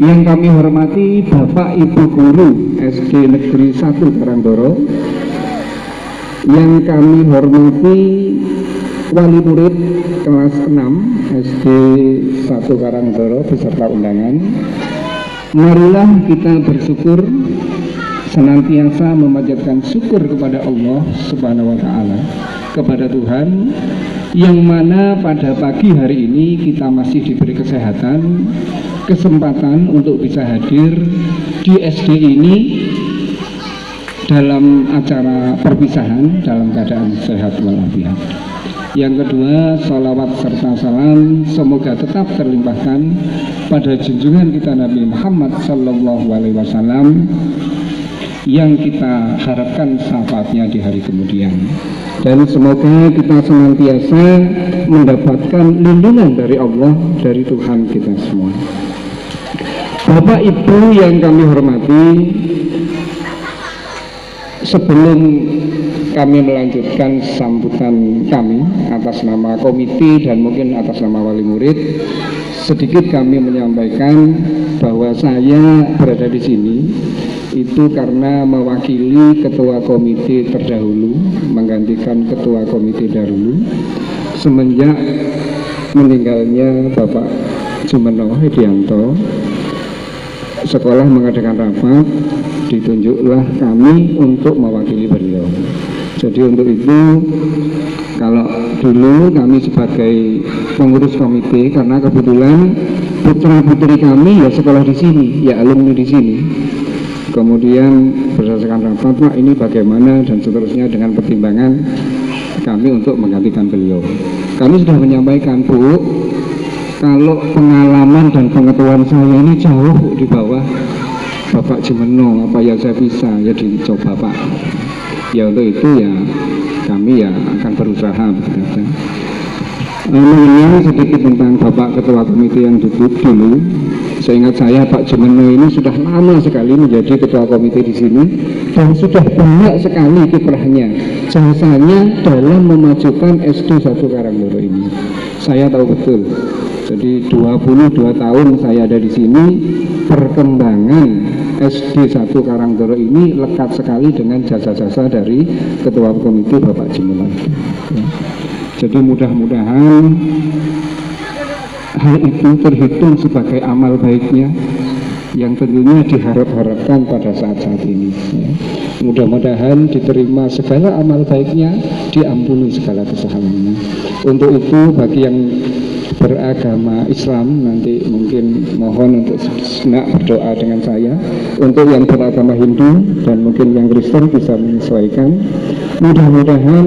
Yang kami hormati Bapak Ibu Guru SD Negeri 1 Karangdoro, yang kami hormati wali murid kelas 6 SD 1 Karangdoro beserta undangan. Marilah kita bersyukur, senantiasa memanjatkan syukur kepada Allah Subhanahu wa Ta'ala, kepada Tuhan yang mana pada pagi hari ini kita masih diberi kesehatan, kesempatan untuk bisa hadir di SD ini dalam acara perpisahan dalam keadaan sehat walafiat. Yang kedua, salawat serta salam semoga tetap terlimpahkan pada junjungan kita Nabi Muhammad Sallallahu Alaihi Wasallam yang kita harapkan syafaatnya di hari kemudian. Dan semoga kita senantiasa mendapatkan lindungan dari Allah, dari Tuhan kita semua. Bapak Ibu yang kami hormati, sebelum kami melanjutkan sambutan kami atas nama komite dan mungkin atas nama wali murid, sedikit kami menyampaikan bahwa saya berada di sini itu karena mewakili ketua komite terdahulu, menggantikan ketua komite dahulu semenjak meninggalnya Bapak Jumeno Hedianto. Sekolah mengadakan rapat, ditunjuklah kami untuk mewakili beliau. Jadi untuk itu, kalau dulu kami sebagai pengurus komite, karena kebetulan putra putri kami ya sekolah di sini, ya alumni di sini. Kemudian berdasarkan rapat, Pak, ini bagaimana dan seterusnya dengan pertimbangan kami untuk menggantikan beliau. Kami sudah menyampaikan, Bu, kalau pengalaman dan pengetahuan saya ini jauh di bawah Bapak Jumeno, apa yang saya bisa ya dicoba, Pak. Ya untuk itu ya kami ya akan berusaha. Mengenai sedikit tentang Bapak Ketua Komite yang duduk dulu. Seingat saya Pak Jumeno ini sudah lama sekali menjadi Ketua Komite di sini dan sudah banyak sekali kiprahnya, jasanya dalam memajukan SD 1 Karangdoro ini. Saya tahu betul. Jadi 22 tahun saya ada di sini, perkembangan SD 1 Karangdoro ini lekat sekali dengan jasa-jasa dari Ketua Komite Bapak Jumeno. Ya. Jadi mudah-mudahan hal itu terhitung sebagai amal baiknya yang tentunya diharap-harapkan pada saat-saat ini. Ya. Mudah-mudahan diterima segala amal baiknya, diampuni segala kesalahannya. Untuk itu bagi yang beragama Islam nanti mungkin mohon untuk sejenak berdoa dengan saya. Untuk yang beragama Hindu dan mungkin yang Kristen bisa menyesuaikan. Mudah-mudahan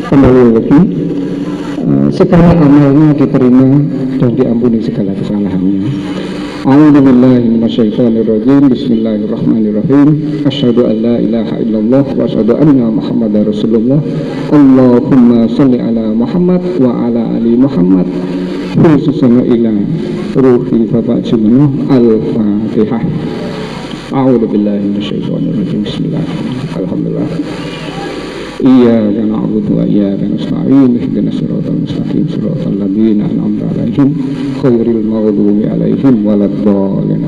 kembali lagi segala amalnya diterima dan diampuni segala kesalahannya. A'udzubillahi minasyaitonirrajim. Bismillahirrahmanirrahim. Asyhadu an la ilaha illallah wa asyhadu anna Muhammadar Rasulullah. Allahumma shalli ala Muhammad wa ala ali Muhammad. Khususnya ila ruhi Bapak Jumeno. Al-Fatihah. A'udzubillahi minasyaitonirrajim. Bismillahirrahmanirrahim. Alhamdulillah. Iyyaka na'budu wa iyyaka nasta'in. Ihdinas siratal mustaqim, siratal ladzina an'amta 'alaihim ghairil maghdubi 'alaihim waladdallin.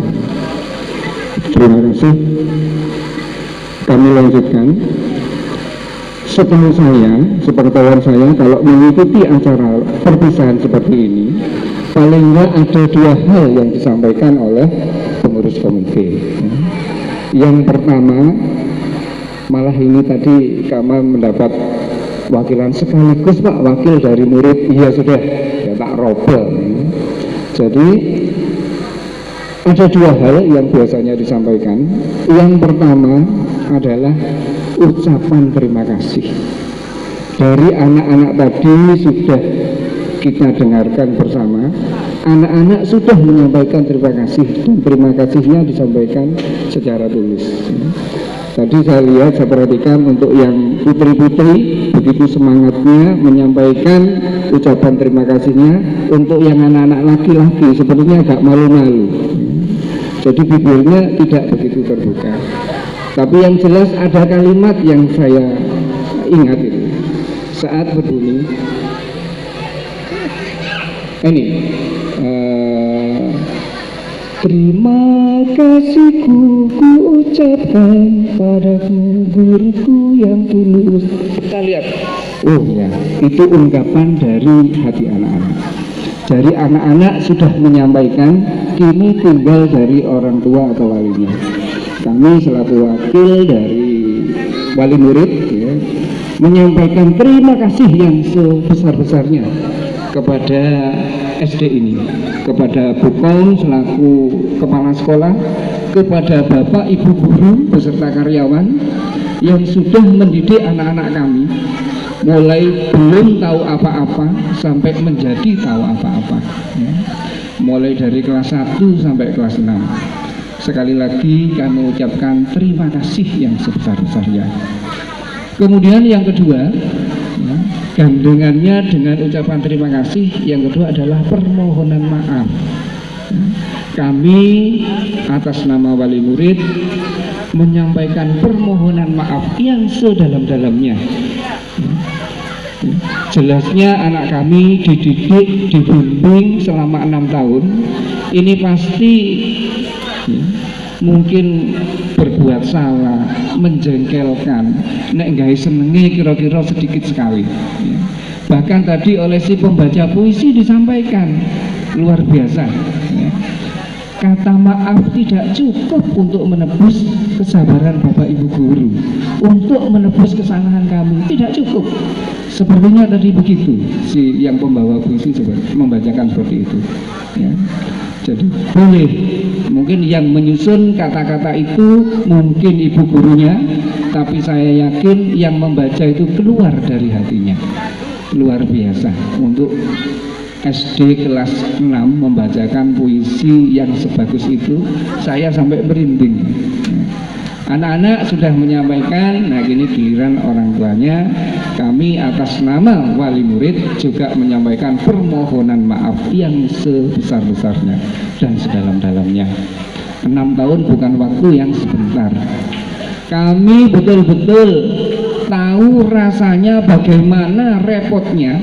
Terima kasih. Kami lanjutkan. Setahu saya, sepengetahuan saya, kalau mengikuti acara perpisahan seperti ini, paling enggak ada dua hal yang disampaikan oleh pengurus komite. Yang pertama, malah ini tadi kami mendapat wakilan sekaligus, Pak, wakil dari murid. Iya sudah, ya tak robel. Jadi ada dua hal yang biasanya disampaikan. Yang pertama adalah ucapan terima kasih. Dari anak-anak tadi sudah kita dengarkan bersama, anak-anak sudah menyampaikan terima kasih dan terima kasihnya disampaikan secara tulis. Tadi saya lihat, saya perhatikan untuk yang putri-putri begitu semangatnya menyampaikan ucapan terima kasihnya. Untuk yang anak-anak laki-laki sepertinya agak malu-malu. Jadi bibirnya tidak begitu terbuka. Tapi yang jelas ada kalimat yang saya ingat itu saat berbunyi ini Terima kasihku ku ucapkan padamu guruku yang tulus. Kita lihat, oh ya, itu ungkapan dari hati anak-anak. Dari anak-anak sudah menyampaikan, kini tinggal dari orang tua atau walinya. Kami selaku wakil dari wali murid ya, menyampaikan terima kasih yang sebesar-besarnya kepada SD ini, kepada Bu Kong selaku kepala sekolah, kepada Bapak Ibu guru beserta karyawan yang sudah mendidik anak-anak kami mulai belum tahu apa-apa sampai menjadi tahu apa-apa ya. Mulai dari kelas 1 sampai kelas 6. Sekali lagi kami ucapkan terima kasih yang sebesar-besarnya. Kemudian yang kedua ya, gandengannya dengan ucapan terima kasih, yang kedua adalah permohonan maaf. Kami atas nama wali murid menyampaikan permohonan maaf yang sedalam-dalamnya. Jelasnya anak kami dididik, dibimbing selama 6 tahun. Ini pasti ya, mungkin berbuat salah, menjengkelkan, nek gawe senenge kira-kira sedikit sekali ya. Bahkan tadi oleh si pembaca puisi disampaikan luar biasa ya. Kata maaf tidak cukup untuk menebus kesabaran Bapak Ibu guru, untuk menebus kesalahan kami tidak cukup. Sepertinya tadi begitu si yang pembawa puisi membacakan seperti itu ya. Jadi boleh, mungkin yang menyusun kata-kata itu mungkin ibu gurunya, tapi saya yakin yang membaca itu keluar dari hatinya. Luar biasa untuk SD kelas 6 membacakan puisi yang sebagus itu, saya sampai merinding. Anak-anak sudah menyampaikan, nah ini giliran orang tuanya. Kami atas nama wali murid juga menyampaikan permohonan maaf yang sebesar-besarnya dan sedalam-dalamnya. 6 tahun bukan waktu yang sebentar. Kami betul-betul tahu rasanya bagaimana repotnya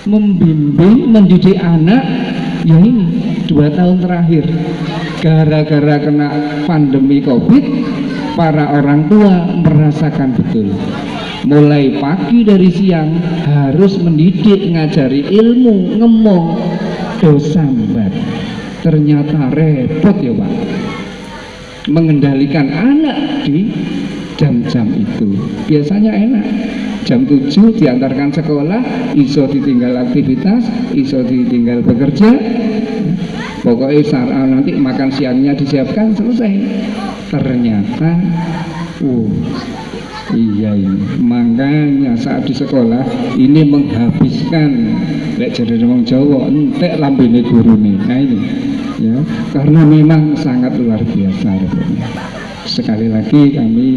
membimbing, mendidik anak ya ini 2 tahun terakhir. Gara-gara kena pandemi COVID, para orang tua merasakan betul. Mulai pagi dari siang harus mendidik, ngajari ilmu, ngemong, dosambat. Ternyata repot ya Pak, mengendalikan anak di jam-jam itu. Biasanya enak, jam 7 diantarkan sekolah, iso ditinggal aktivitas, iso ditinggal bekerja, pokoknya nanti makan siangnya disiapkan, selesai. Ternyata iya ini, makanya saat di sekolah ini menghabiskan lek jadi wong Jawa entek lambene gurune. Nah ini ya, karena memang sangat luar biasa repotnya. Sekali lagi kami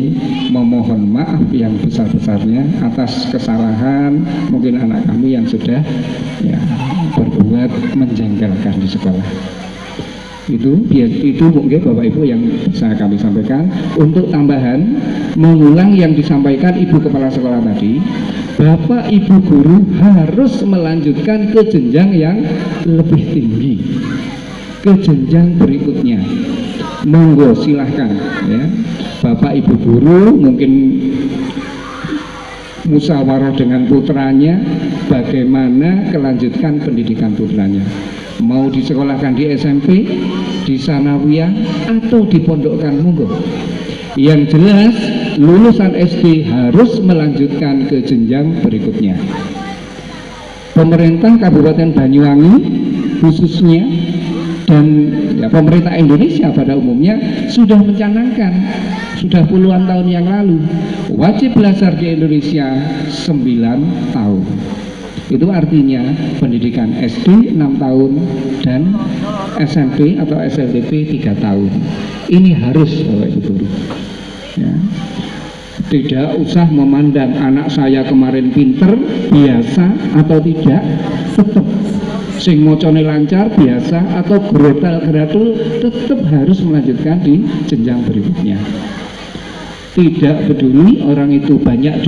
memohon maaf yang besar-besarnya atas kesalahan mungkin anak kami yang sudah ya berbuat menjengkelkan di sekolah. Itu mungkin Bapak Ibu yang bisa kami sampaikan. Untuk tambahan, mengulang yang disampaikan Ibu Kepala Sekolah tadi, Bapak Ibu guru harus melanjutkan ke jenjang yang lebih tinggi, ke jenjang berikutnya. Monggo silahkan ya, Bapak Ibu guru mungkin musyawarah dengan putranya bagaimana kelanjutkan pendidikan putranya. Mau disekolahkan di SMP, di sanawiyah, atau dipondokkan, monggo. Yang jelas lulusan SD harus melanjutkan ke jenjang berikutnya. Pemerintah Kabupaten Banyuwangi khususnya dan ya, pemerintah Indonesia pada umumnya sudah mencanangkan sudah puluhan tahun yang lalu wajib belajar di Indonesia 9 tahun. Itu artinya pendidikan SD 6 tahun dan SMP atau SLTP 3 tahun. Ini harus Bapak Ibu guru ya. Tidak usah memandang anak saya kemarin pinter, biasa atau tidak, tetap sing mocone lancar, biasa atau grotal geratul, tetap harus melanjutkan di jenjang berikutnya. Tidak peduli orang itu banyak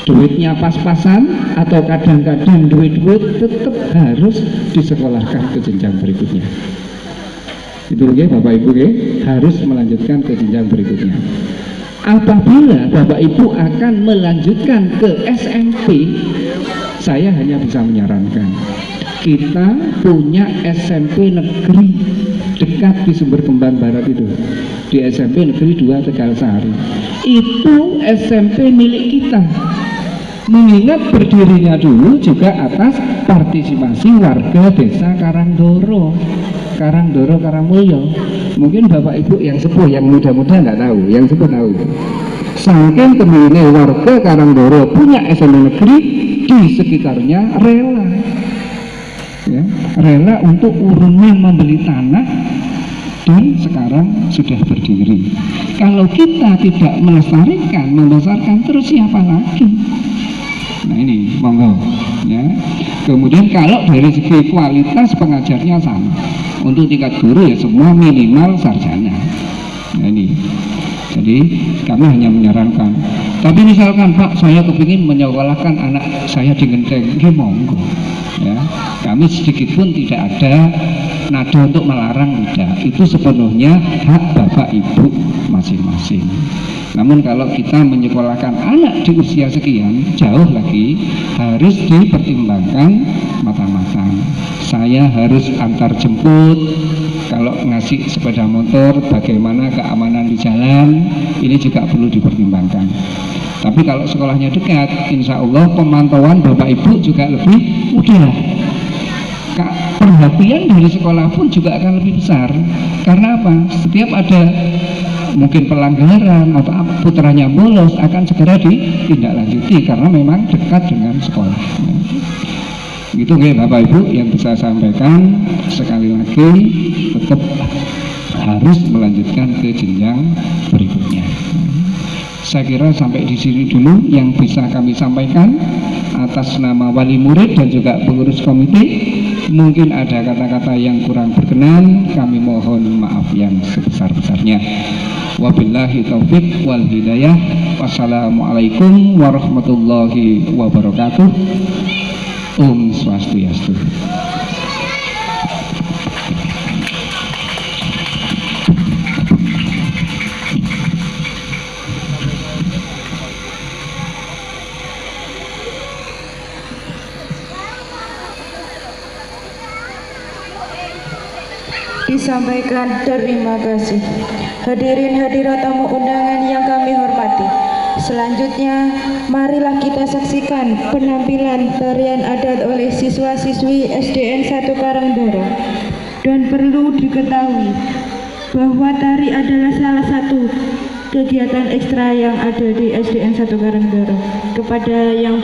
duitnya pas-pasan atau kadang-kadang duit-duit, tetap harus disekolahkan ke jenjang berikutnya. Itu Bapak Ibu harus melanjutkan ke jenjang berikutnya. Apabila Bapak Ibu akan melanjutkan ke SMP, saya hanya bisa menyarankan kita punya SMP negeri dekat di Sumber Kembang Barat itu, di SMP Negeri 2 Tegalsari. Itu SMP milik kita. Mengingat berdirinya dulu juga atas partisipasi warga desa Karangdoro, Karangmulyo. Mungkin Bapak Ibu yang sepuh, yang muda-muda nggak tahu, yang sepuh tahu. Saking kemudian warga Karangdoro punya SMP negeri, di sekitarnya rela, ya, rela untuk urunan membeli tanah, dan sekarang sudah berdiri. Kalau kita tidak melestarikan, membesarkan, terus siapa lagi? Nah ini monggo ya. Kemudian kalau dari segi kualitas pengajarnya sama, untuk tingkat guru ya semua minimal sarjana. Nah ini, jadi kami hanya menyarankan. Tapi misalkan Pak, saya kepingin menyekolahkan anak saya di Genteng, monggo ya. Kami sedikit pun tidak ada nada untuk melarang, tidak. Itu sepenuhnya hak Bapak Ibu masing-masing. Namun kalau kita menyekolahkan anak di usia sekian, jauh lagi harus dipertimbangkan matang-matang. Saya harus antar jemput, kalau ngasih sepeda motor bagaimana keamanan di jalan, ini juga perlu dipertimbangkan. Tapi kalau sekolahnya dekat, insya Allah pemantauan Bapak Ibu juga lebih mudah. Perhatian dari sekolah pun juga akan lebih besar. Karena apa? Setiap ada mungkin pelanggaran atau putranya bolos, akan segera ditindaklanjuti karena memang dekat dengan sekolah. Gitu Bapak Ibu yang bisa saya sampaikan. Sekali lagi tetap harus melanjutkan ke jenjang berikutnya. Saya kira sampai di sini dulu yang bisa kami sampaikan atas nama wali murid dan juga pengurus komite. Mungkin ada kata-kata yang kurang berkenan, kami mohon maaf yang sebesar-besarnya. Wabillahi taufik wal hidayah. Wassalamualaikum warahmatullahi wabarakatuh. Om Swastiastu. Disampaikan terima kasih. Hadirin hadirat tamu undangan yang kami hormati, selanjutnya marilah kita saksikan penampilan tarian adat oleh siswa-siswi SDN 1 Karangdoro. Dan perlu diketahui bahwa tari adalah salah satu kegiatan ekstra yang ada di SDN 1 Karangdoro. Kepada yang